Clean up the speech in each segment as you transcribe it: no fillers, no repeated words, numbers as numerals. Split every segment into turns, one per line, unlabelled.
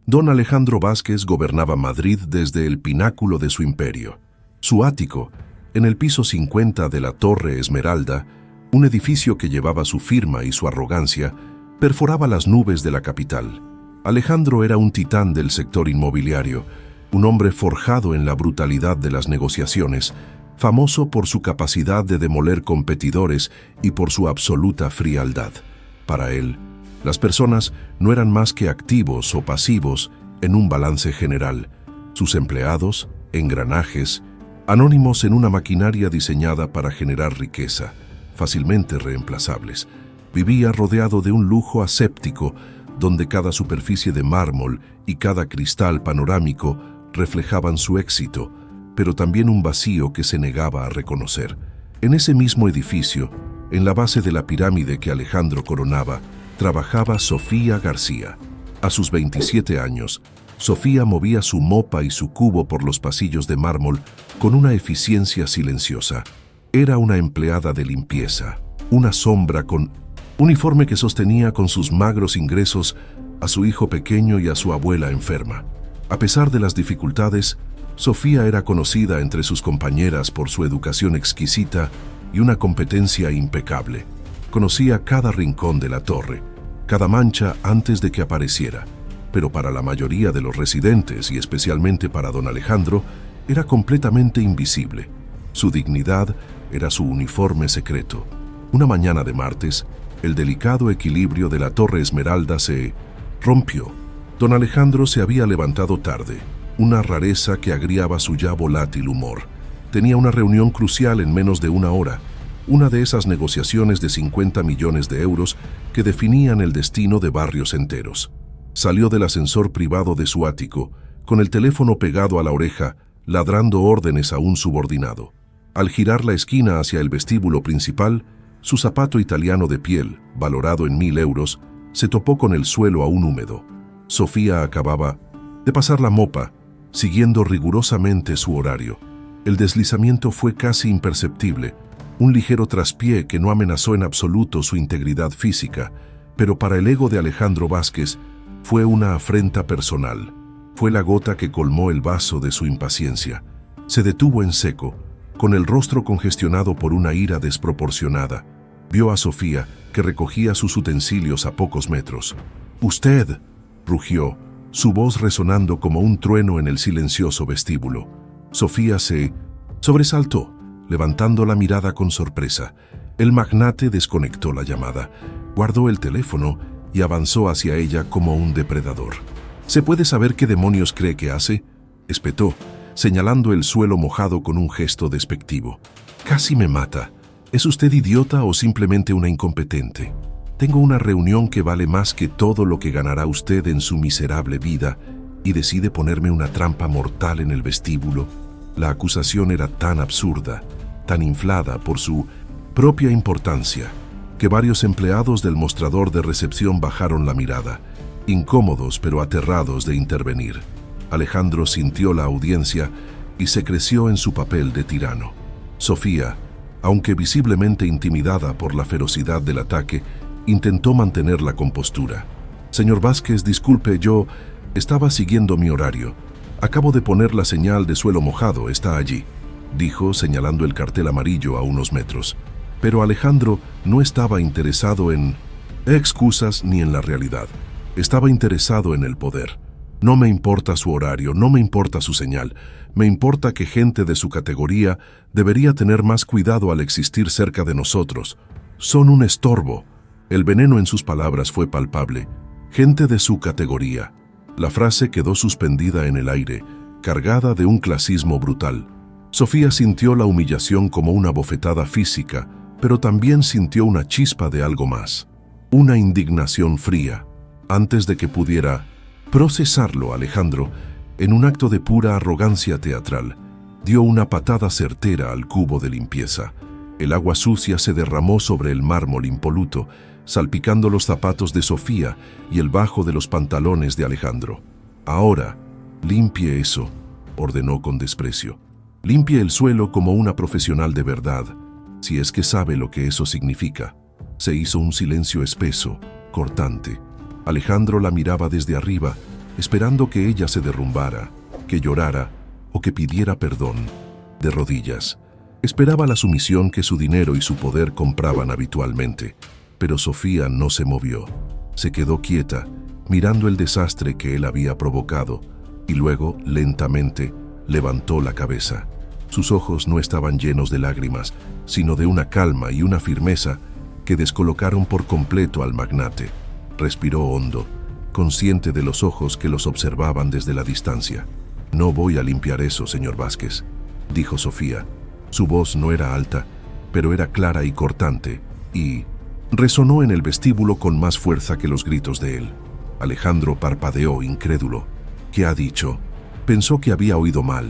Don Alejandro Vázquez gobernaba Madrid desde el pináculo de su imperio. Su ático, en el piso 50 de la Torre Esmeralda, un edificio que llevaba su firma y su arrogancia, perforaba las nubes de la capital. Alejandro era un titán del sector inmobiliario, un hombre forjado en la brutalidad de las negociaciones, famoso por su capacidad de demoler competidores y por su absoluta frialdad. Para él, las personas no eran más que activos o pasivos en un balance general. Sus empleados, engranajes, anónimos en una maquinaria diseñada para generar riqueza, fácilmente reemplazables. Vivía rodeado de un lujo aséptico, donde cada superficie de mármol y cada cristal panorámico reflejaban su éxito, pero también un vacío que se negaba a reconocer. En ese mismo edificio, en la base de la pirámide que Alejandro coronaba, trabajaba Sofía García. A sus 27 años, Sofía movía su mopa y su cubo por los pasillos de mármol con una eficiencia silenciosa. Era una empleada de limpieza, una sombra con uniforme que sostenía con sus magros ingresos a su hijo pequeño y a su abuela enferma. A pesar de las dificultades, Sofía era conocida entre sus compañeras por su educación exquisita y una competencia impecable. Conocía cada rincón de la torre, cada mancha antes de que apareciera, pero para la mayoría de los residentes y especialmente para don Alejandro, era completamente invisible. Su dignidad era su uniforme secreto. Una mañana de martes, el delicado equilibrio de la Torre Esmeralda se rompió. Don Alejandro se había levantado tarde, una rareza que agriaba su ya volátil humor. Tenía una reunión crucial en menos de una hora, una de esas negociaciones de 50 millones de euros que definían el destino de barrios enteros. Salió del ascensor privado de su ático, con el teléfono pegado a la oreja, ladrando órdenes a un subordinado. Al girar la esquina hacia el vestíbulo principal, su zapato italiano de piel, valorado en 1.000 euros, se topó con el suelo aún húmedo. Sofía acababa de pasar la mopa, siguiendo rigurosamente su horario. El deslizamiento fue casi imperceptible, un ligero traspié que no amenazó en absoluto su integridad física, pero para el ego de Alejandro Vázquez fue una afrenta personal. Fue la gota que colmó el vaso de su impaciencia. Se detuvo en seco, con el rostro congestionado por una ira desproporcionada. Vio a Sofía, que recogía sus utensilios a pocos metros. «¡Usted!», rugió, su voz resonando como un trueno en el silencioso vestíbulo. Sofía se sobresaltó, levantando la mirada con sorpresa. El magnate desconectó la llamada, guardó el teléfono y avanzó hacia ella como un depredador. «¿Se puede saber qué demonios cree que hace?», espetó, señalando el suelo mojado con un gesto despectivo. «Casi me mata. ¿Es usted idiota o simplemente una incompetente? Tengo una reunión que vale más que todo lo que ganará usted en su miserable vida y decide ponerme una trampa mortal en el vestíbulo». La acusación era tan absurda, tan inflada por su propia importancia, que varios empleados del mostrador de recepción bajaron la mirada, incómodos pero aterrados de intervenir. Alejandro sintió la audiencia y se creció en su papel de tirano. Sofía, aunque visiblemente intimidada por la ferocidad del ataque, intentó mantener la compostura. «Señor Vázquez, disculpe, yo estaba siguiendo mi horario. Acabo de poner la señal de suelo mojado, está allí», dijo, señalando el cartel amarillo a unos metros. Pero Alejandro no estaba interesado en excusas ni en la realidad. Estaba interesado en el poder. «No me importa su horario, no me importa su señal. Me importa que gente de su categoría debería tener más cuidado al existir cerca de nosotros. Son un estorbo». El veneno en sus palabras fue palpable. «Gente de su categoría». La frase quedó suspendida en el aire, cargada de un clasismo brutal. Sofía sintió la humillación como una bofetada física, pero también sintió una chispa de algo más. Una indignación fría. Antes de que pudiera procesarlo, Alejandro, en un acto de pura arrogancia teatral, dio una patada certera al cubo de limpieza. El agua sucia se derramó sobre el mármol impoluto, salpicando los zapatos de Sofía y el bajo de los pantalones de Alejandro. «Ahora, limpie eso», ordenó con desprecio. «Limpie el suelo como una profesional de verdad, si es que sabe lo que eso significa». Se hizo un silencio espeso, cortante. Alejandro la miraba desde arriba, esperando que ella se derrumbara, que llorara o que pidiera perdón. De rodillas, esperaba la sumisión que su dinero y su poder compraban habitualmente. Pero Sofía no se movió. Se quedó quieta, mirando el desastre que él había provocado, y luego, lentamente, levantó la cabeza. Sus ojos no estaban llenos de lágrimas, sino de una calma y una firmeza que descolocaron por completo al magnate. Respiró hondo, consciente de los ojos que los observaban desde la distancia. «No voy a limpiar eso, señor Vázquez», dijo Sofía. Su voz no era alta, pero era clara y cortante, y resonó en el vestíbulo con más fuerza que los gritos de él. Alejandro parpadeó, incrédulo. ¿Qué ha dicho? Pensó que había oído mal,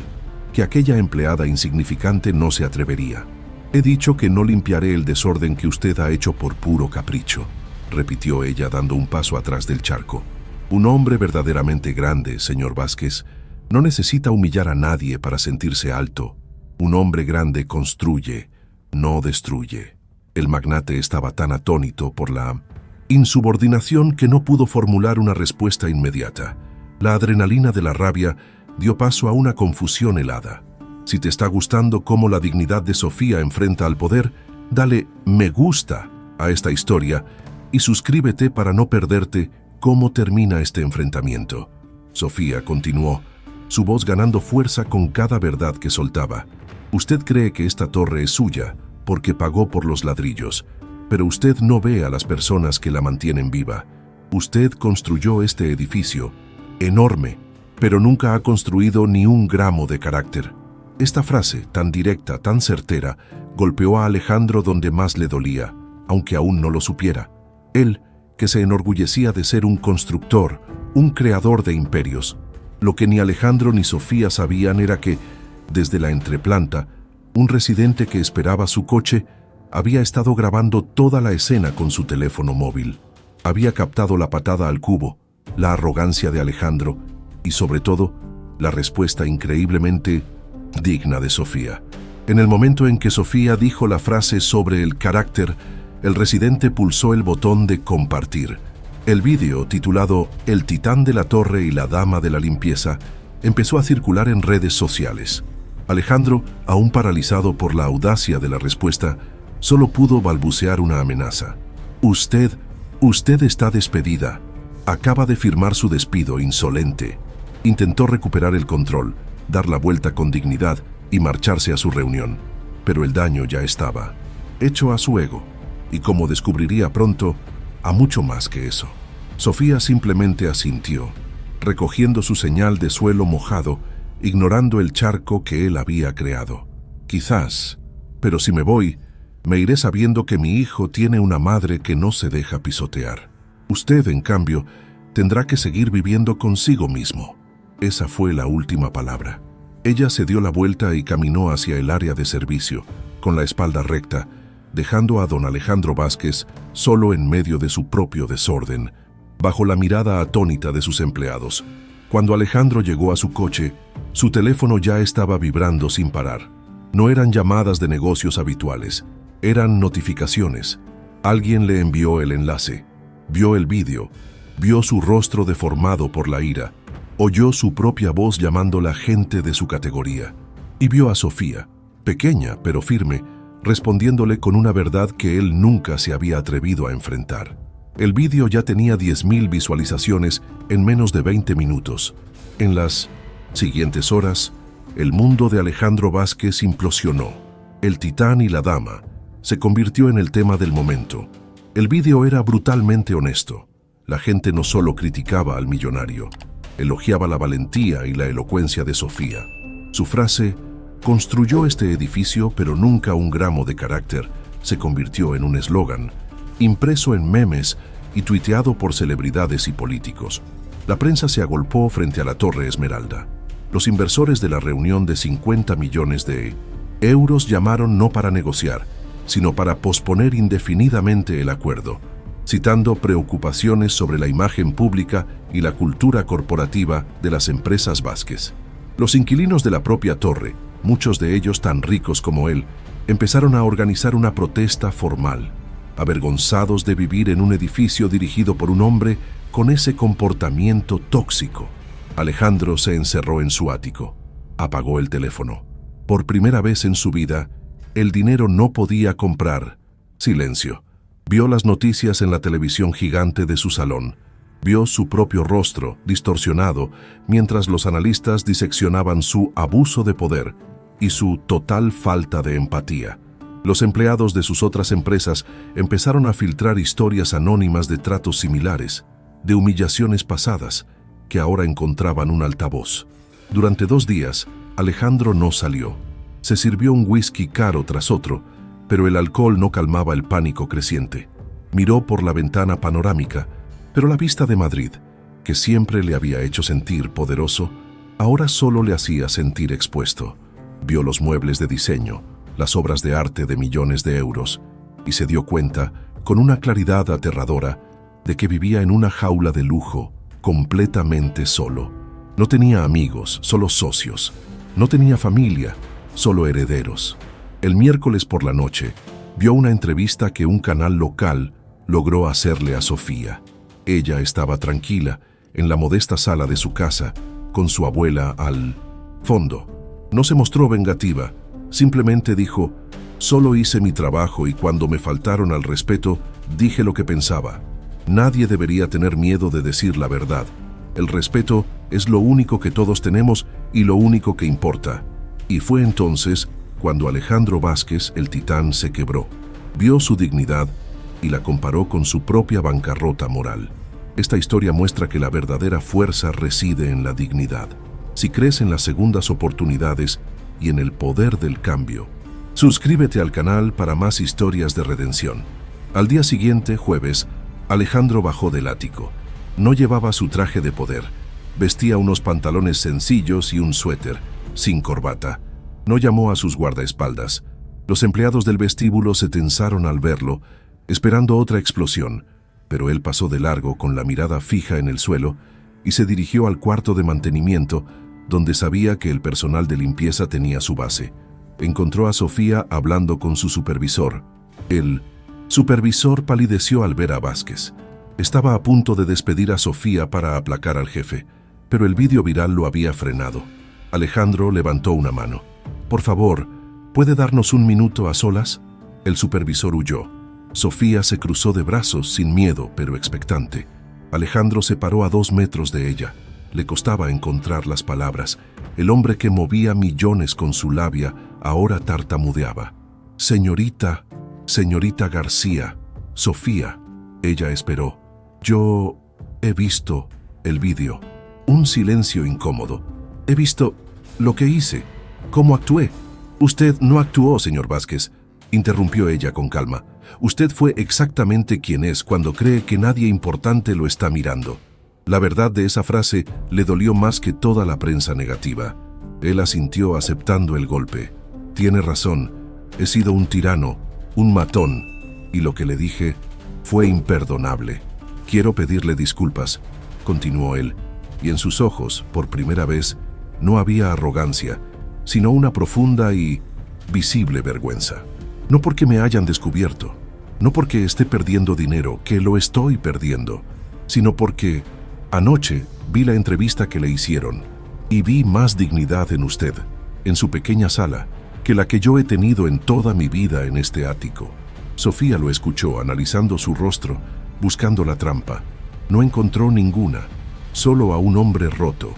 que aquella empleada insignificante no se atrevería. «He dicho que no limpiaré el desorden que usted ha hecho por puro capricho», repitió ella dando un paso atrás del charco. «Un hombre verdaderamente grande, señor Vázquez, no necesita humillar a nadie para sentirse alto. Un hombre grande construye, no destruye». El magnate estaba tan atónito por la insubordinación que no pudo formular una respuesta inmediata. La adrenalina de la rabia dio paso a una confusión helada. Si te está gustando cómo la dignidad de Sofía enfrenta al poder, dale me gusta a esta historia y suscríbete para no perderte cómo termina este enfrentamiento. Sofía continuó, su voz ganando fuerza con cada verdad que soltaba. Usted cree que esta torre es suya porque pagó por los ladrillos, pero usted no ve a las personas que la mantienen viva. Usted construyó este edificio, enorme, pero nunca ha construido ni un gramo de carácter. Esta frase, tan directa, tan certera, golpeó a Alejandro donde más le dolía, aunque aún no lo supiera. Él, que se enorgullecía de ser un constructor, un creador de imperios. Lo que ni Alejandro ni Sofía sabían era que, desde la entreplanta, un residente que esperaba su coche había estado grabando toda la escena con su teléfono móvil. Había captado la patada al cubo, la arrogancia de Alejandro y, sobre todo, la respuesta increíblemente digna de Sofía. En el momento en que Sofía dijo la frase sobre el carácter, el residente pulsó el botón de compartir. El vídeo, titulado «El titán de la torre y la dama de la limpieza», empezó a circular en redes sociales. Alejandro, aún paralizado por la audacia de la respuesta, solo pudo balbucear una amenaza. Usted está despedida. Acaba de firmar su despido, insolente». Intentó recuperar el control, dar la vuelta con dignidad y marcharse a su reunión. Pero el daño ya estaba hecho a su ego, y como descubriría pronto, a mucho más que eso. Sofía simplemente asintió, recogiendo su señal de suelo mojado, ignorando el charco que él había creado. Quizás, pero si me voy, me iré sabiendo que mi hijo tiene una madre que no se deja pisotear. Usted, en cambio, tendrá que seguir viviendo consigo mismo. Esa fue la última palabra. Ella se dio la vuelta y caminó hacia el área de servicio, con la espalda recta, dejando a don Alejandro Vázquez solo en medio de su propio desorden, bajo la mirada atónita de sus empleados. Cuando Alejandro llegó a su coche, su teléfono ya estaba vibrando sin parar. No eran llamadas de negocios habituales, eran notificaciones. Alguien le envió el enlace, vio el vídeo, vio su rostro deformado por la ira, oyó su propia voz llamándola gente de su categoría, y vio a Sofía, pequeña pero firme, respondiéndole con una verdad que él nunca se había atrevido a enfrentar. El vídeo ya tenía 10.000 visualizaciones en menos de 20 minutos. En las siguientes horas, el mundo de Alejandro Vázquez implosionó. El titán y la dama se convirtió en el tema del momento. El vídeo era brutalmente honesto. La gente no solo criticaba al millonario, elogiaba la valentía y la elocuencia de Sofía. Su frase, «Construyó este edificio, pero nunca un gramo de carácter», se convirtió en un eslogan, impreso en memes y tuiteado por celebridades y políticos. La prensa se agolpó frente a la Torre Esmeralda. Los inversores de la reunión de 50 millones de euros llamaron no para negociar, sino para posponer indefinidamente el acuerdo, citando preocupaciones sobre la imagen pública y la cultura corporativa de las empresas Vázquez. Los inquilinos de la propia torre, muchos de ellos tan ricos como él, empezaron a organizar una protesta formal, avergonzados de vivir en un edificio dirigido por un hombre con ese comportamiento tóxico. Alejandro se encerró en su ático. Apagó el teléfono. Por primera vez en su vida, el dinero no podía comprar silencio. Vio las noticias en la televisión gigante de su salón. Vio su propio rostro distorsionado mientras los analistas diseccionaban su abuso de poder y su total falta de empatía. Los empleados de sus otras empresas empezaron a filtrar historias anónimas de tratos similares, de humillaciones pasadas, que ahora encontraban un altavoz. Durante 2 días, Alejandro no salió. Se sirvió un whisky caro tras otro, pero el alcohol no calmaba el pánico creciente. Miró por la ventana panorámica, pero la vista de Madrid, que siempre le había hecho sentir poderoso, ahora solo le hacía sentir expuesto. Vio los muebles de diseño, las obras de arte de millones de euros, y se dio cuenta, con una claridad aterradora, de que vivía en una jaula de lujo, completamente solo. No tenía amigos, solo socios. No tenía familia, solo herederos. El miércoles por la noche, vio una entrevista que un canal local logró hacerle a Sofía. Ella estaba tranquila, en la modesta sala de su casa, con su abuela al fondo. No se mostró vengativa, simplemente dijo: «Solo hice mi trabajo y cuando me faltaron al respeto, dije lo que pensaba. Nadie debería tener miedo de decir la verdad. El respeto es lo único que todos tenemos y lo único que importa». Y fue entonces cuando Alejandro Vázquez, el titán, se quebró. Vio su dignidad y la comparó con su propia bancarrota moral. Esta historia muestra que la verdadera fuerza reside en la dignidad. Si crees en las segundas oportunidades y en el poder del cambio, suscríbete al canal para más historias de redención. Al día siguiente, jueves, Alejandro bajó del ático. No llevaba su traje de poder. Vestía unos pantalones sencillos y un suéter, sin corbata. No llamó a sus guardaespaldas. Los empleados del vestíbulo se tensaron al verlo, esperando otra explosión, pero él pasó de largo con la mirada fija en el suelo y se dirigió al cuarto de mantenimiento, donde sabía que el personal de limpieza tenía su base. Encontró a Sofía hablando con su supervisor. El supervisor palideció al ver a Vázquez. Estaba a punto de despedir a Sofía para aplacar al jefe, pero el vídeo viral lo había frenado. Alejandro levantó una mano. «Por favor, ¿puede darnos un minuto a solas?» El supervisor huyó. Sofía se cruzó de brazos sin miedo, pero expectante. Alejandro se paró a 2 metros de ella. Le costaba encontrar las palabras. El hombre que movía millones con su labia ahora tartamudeaba. «Señorita García, Sofía». Ella esperó. «Yo he visto el vídeo». Un silencio incómodo. «He visto lo que hice, cómo actué». «Usted no actuó, señor Vázquez», interrumpió ella con calma. «Usted fue exactamente quien es cuando cree que nadie importante lo está mirando». La verdad de esa frase le dolió más que toda la prensa negativa. Él asintió aceptando el golpe. «Tiene razón, he sido un tirano, un matón, y lo que le dije fue imperdonable. Quiero pedirle disculpas», continuó él, y en sus ojos, por primera vez, no había arrogancia, sino una profunda y visible vergüenza. «No porque me hayan descubierto, no porque esté perdiendo dinero, que lo estoy perdiendo, sino porque anoche vi la entrevista que le hicieron y vi más dignidad en usted, en su pequeña sala, que la que yo he tenido en toda mi vida en este ático». Sofía lo escuchó, analizando su rostro, buscando la trampa. No encontró ninguna, solo a un hombre roto.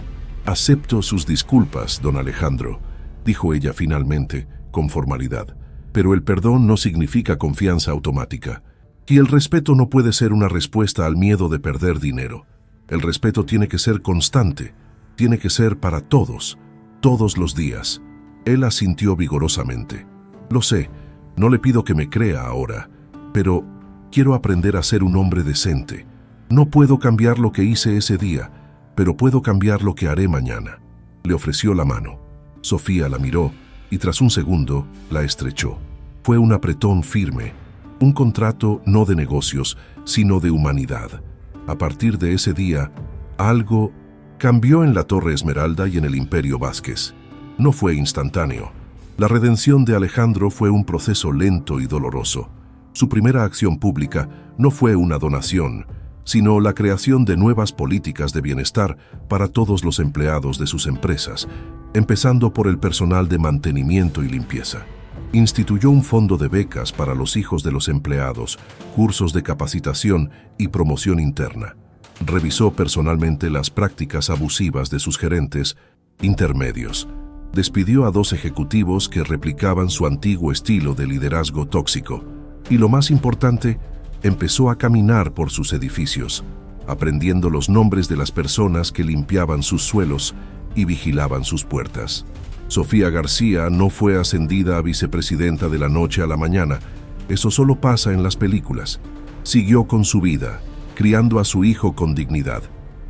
«Acepto sus disculpas, don Alejandro», dijo ella finalmente, con formalidad. «Pero el perdón no significa confianza automática. Y el respeto no puede ser una respuesta al miedo de perder dinero. El respeto tiene que ser constante, tiene que ser para todos, todos los días». Él asintió vigorosamente. «Lo sé, no le pido que me crea ahora, pero quiero aprender a ser un hombre decente. No puedo cambiar lo que hice ese día, pero puedo cambiar lo que haré mañana». Le ofreció la mano. Sofía la miró y tras un segundo la estrechó. Fue un apretón firme, un contrato no de negocios, sino de humanidad. A partir de ese día, algo cambió en la Torre Esmeralda y en el Imperio Vázquez. No fue instantáneo. La redención de Alejandro fue un proceso lento y doloroso. Su primera acción pública no fue una donación, sino la creación de nuevas políticas de bienestar para todos los empleados de sus empresas, empezando por el personal de mantenimiento y limpieza. Instituyó un fondo de becas para los hijos de los empleados, cursos de capacitación y promoción interna. Revisó personalmente las prácticas abusivas de sus gerentes intermedios. Despidió a 2 ejecutivos que replicaban su antiguo estilo de liderazgo tóxico. Y lo más importante, empezó a caminar por sus edificios, aprendiendo los nombres de las personas que limpiaban sus suelos y vigilaban sus puertas. Sofía García no fue ascendida a vicepresidenta de la noche a la mañana. Eso solo pasa en las películas. Siguió con su vida, criando a su hijo con dignidad.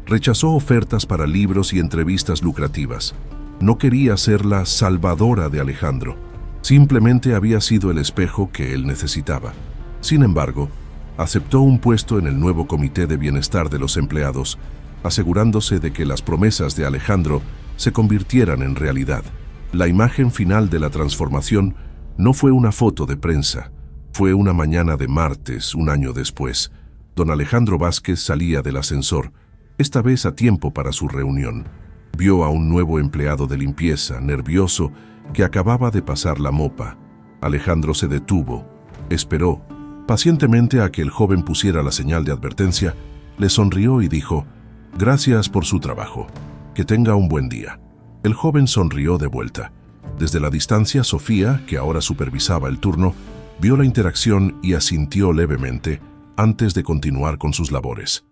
Rechazó ofertas para libros y entrevistas lucrativas. No quería ser la salvadora de Alejandro. Simplemente había sido el espejo que él necesitaba. Sin embargo, aceptó un puesto en el nuevo Comité de Bienestar de los Empleados, asegurándose de que las promesas de Alejandro se convirtieran en realidad. La imagen final de la transformación no fue una foto de prensa. Fue una mañana de martes, un año después. Don Alejandro Vázquez salía del ascensor, esta vez a tiempo para su reunión. Vio a un nuevo empleado de limpieza, nervioso, que acababa de pasar la mopa. Alejandro se detuvo, esperó pacientemente a que el joven pusiera la señal de advertencia, le sonrió y dijo: «Gracias por su trabajo. Que tenga un buen día». El joven sonrió de vuelta. Desde la distancia, Sofía, que ahora supervisaba el turno, vio la interacción y asintió levemente antes de continuar con sus labores.